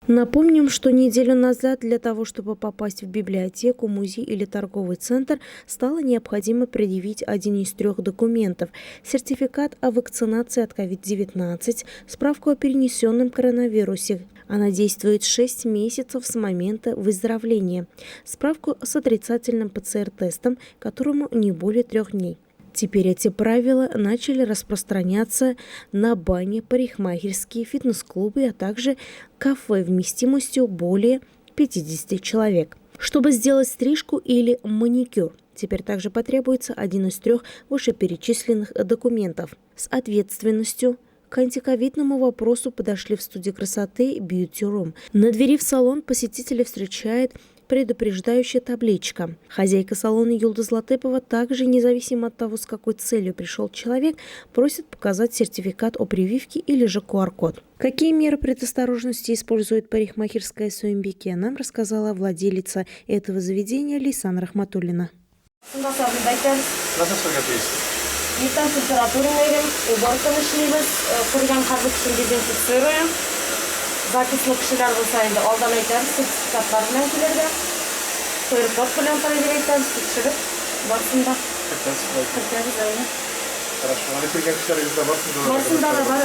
Напомним, что неделю назад для того, чтобы попасть в библиотеку, музей или торговый центр, стало необходимо предъявить один из 3 документов – сертификат о вакцинации от COVID-19, справку о перенесенном коронавирусе. Она действует 6 месяцев с момента выздоровления, справку с отрицательным ПЦР-тестом, которому не более 3 дней. Теперь эти правила начали распространяться на бани, парикмахерские, фитнес-клубы, а также кафе вместимостью более 50 человек. Чтобы сделать стрижку или маникюр, теперь также потребуется один из 3 вышеперечисленных документов. С ответственностью к антиковидному вопросу подошли в студии красоты Beauty Room. На двери в салон посетителя встречает предупреждающая табличка. Хозяйка салона Юлдыз Латыпова также, независимо от того, с какой целью пришел человек, просит показать сертификат о прививке или же QR-код. Какие меры предосторожности использует парикмахерская Соймбеке, нам рассказала владелица этого заведения Лейсан Рахматуллина. Записный кишилер болса энди алдан айтабыз, сертификаттар менен келерге. QR-код менен проверяйтабыз, текшерип барсында. Хорошо. Аны келген кишилерге барсында? Барсында да бар,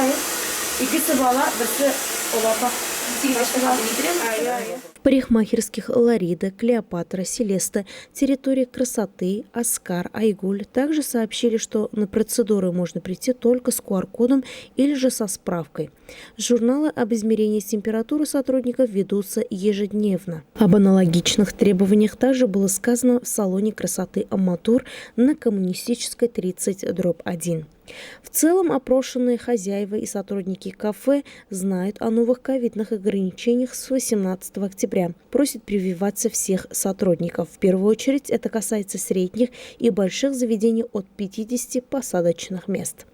икиси бала, бирси оларда. В парикмахерских Ларида, Клеопатра, Селеста, территории красоты, Оскар, Айгуль также сообщили, что на процедуры можно прийти только с QR-кодом или же со справкой. Журналы об измерении температуры сотрудников ведутся ежедневно. Об аналогичных требованиях также было сказано в салоне красоты Аматур на Коммунистической 30/1. В целом опрошенные хозяева и сотрудники кафе знают о новых ковидных ограничениях с 18 октября. Просят прививаться всех сотрудников. В первую очередь это касается средних и больших заведений от 50 посадочных мест.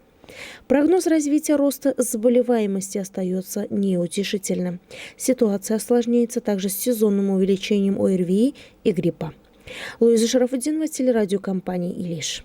Прогноз развития роста заболеваемости остается неутешительным. Ситуация осложняется также с сезонным увеличением ОРВИ и гриппа. Луиза Шарафутдинова, телерадиокомпания «Илиш».